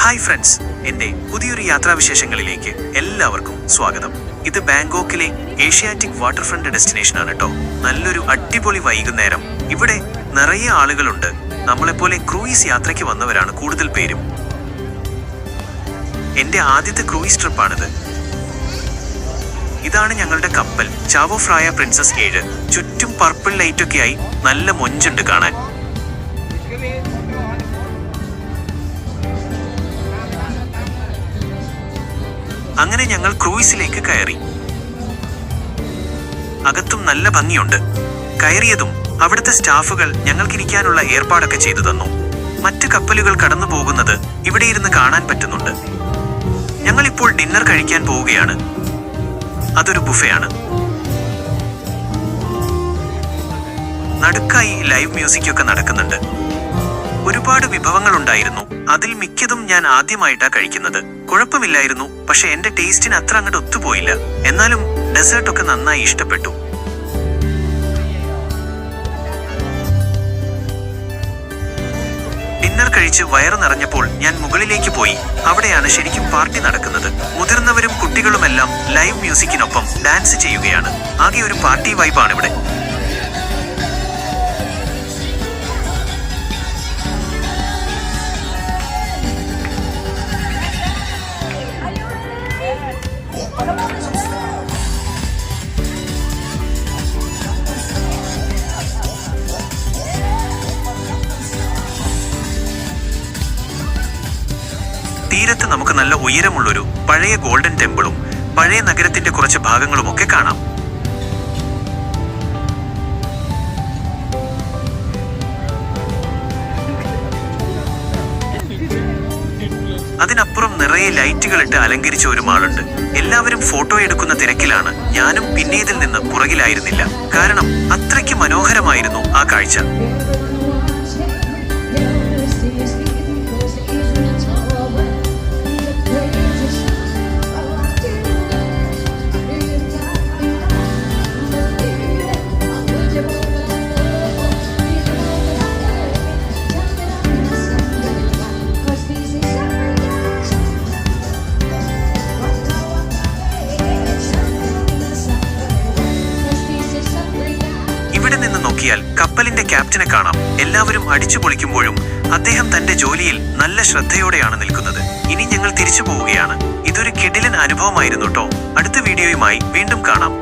Hi friends, എൻ്റെ പുതിയൊരു യാത്രാവിശേഷങ്ങളിലേക്ക് എല്ലാവർക്കും സ്വാഗതം. ഇത് ബാങ്കോക്കിലെ ഏഷ്യാറ്റിക് വാട്ടർ ഫ്രണ്ട് ഡെസ്റ്റിനേഷൻ ആണ് കേട്ടോ. നല്ലൊരു അടിപൊളി വൈകുന്നേരം. ഇവിടെ നിറയെ ആളുകളുണ്ട്. നമ്മളെപ്പോലെ ക്രൂയിസ് യാത്രയ്ക്ക് വന്നവരാണ് കൂടുതൽ പേരും. എൻ്റെ ആദ്യത്തെ ക്രൂയിസ് ട്രിപ്പാണിത്. ഇതാണ് ഞങ്ങളുടെ കപ്പൽ ചാവോ ഫ്രായ പ്രിൻസസ് 7. ചുറ്റും പർപ്പിൾ ലൈറ്റൊക്കെയായി നല്ല മൊഞ്ചുണ്ട് കാണാൻ. അങ്ങനെ ഞങ്ങൾ ക്രൂയിസിലേക്ക് കയറി. അകത്തും നല്ല ഭംഗിയുണ്ട്. കയറിയതും അവിടുത്തെ സ്റ്റാഫുകൾ ഞങ്ങൾക്കിരിക്കാനുള്ള ഏർപ്പാടൊക്കെ ചെയ്തു തന്നു. മറ്റു കപ്പലുകൾ കടന്നു പോകുന്നത് ഇവിടെ ഇരുന്ന് കാണാൻ പറ്റുന്നുണ്ട്. ഞങ്ങളിപ്പോൾ ഡിന്നർ കഴിക്കാൻ പോവുകയാണ്. അതൊരു ബുഫയാണ്. നടുക്കായി ലൈവ് മ്യൂസിക് ഒക്കെ നടക്കുന്നുണ്ട്. ഒരുപാട് വിഭവങ്ങൾ ഉണ്ടായിരുന്നു. അതിൽ മിക്കതും ഞാൻ ആദ്യമായിട്ടാ കഴിക്കുന്നത്. കുഴപ്പമില്ലായിരുന്നു, പക്ഷെ എന്റെ ടേസ്റ്റിന് അത്ര അങ്ങോട്ട് ഒത്തുപോയില്ല. എന്നാലും ഡെസേർട്ടൊക്കെ നന്നായി ഇഷ്ടപ്പെട്ടു. ഡിന്നർ കഴിച്ച് വയറ് നിറഞ്ഞപ്പോൾ ഞാൻ മുകളിലേക്ക് പോയി. അവിടെയാണ് ശരിക്കും പാർട്ടി നടക്കുന്നത്. മുതിർന്നവരും കുട്ടികളുമെല്ലാം ലൈവ് മ്യൂസിക്കിനൊപ്പം ഡാൻസ് ചെയ്യുകയാണ്. ആകെ ഒരു പാർട്ടി വൈബാണ് ഇവിടെ. തീരത്ത് നമുക്ക് നല്ല ഉയരമുള്ളൊരു പഴയ ഗോൾഡൻ ടെമ്പിളും പഴയ നഗരത്തിന്റെ കുറച്ച് ഭാഗങ്ങളുമൊക്കെ കാണാം. അതിനപ്പുറം നിറയെ ലൈറ്റുകളിട്ട് അലങ്കരിച്ച ഒരു മാളുണ്ട്. എല്ലാവരും ഫോട്ടോ എടുക്കുന്ന തിരക്കിലാണ്. ഞാനും പിന്നെ ഇതിൽ നിന്ന് പുറകിലായിരുന്നില്ല. കാരണം അത്രയ്ക്ക് മനോഹരമായിരുന്നു ആ കാഴ്ച. കപ്പലിന്റെ ക്യാപ്റ്റനെ കാണാം. എല്ലാവരും അടിച്ചു പൊളിക്കുമ്പോഴും അദ്ദേഹം തന്റെ ജോലിയിൽ നല്ല ശ്രദ്ധയോടെയാണ് നിൽക്കുന്നത്. ഇനി ഞങ്ങൾ തിരിച്ചു പോവുകയാണ്. ഇതൊരു കിടിലൻ അനുഭവമായിരുന്നു ട്ടോ. അടുത്ത വീഡിയോയുമായി വീണ്ടും കാണാം.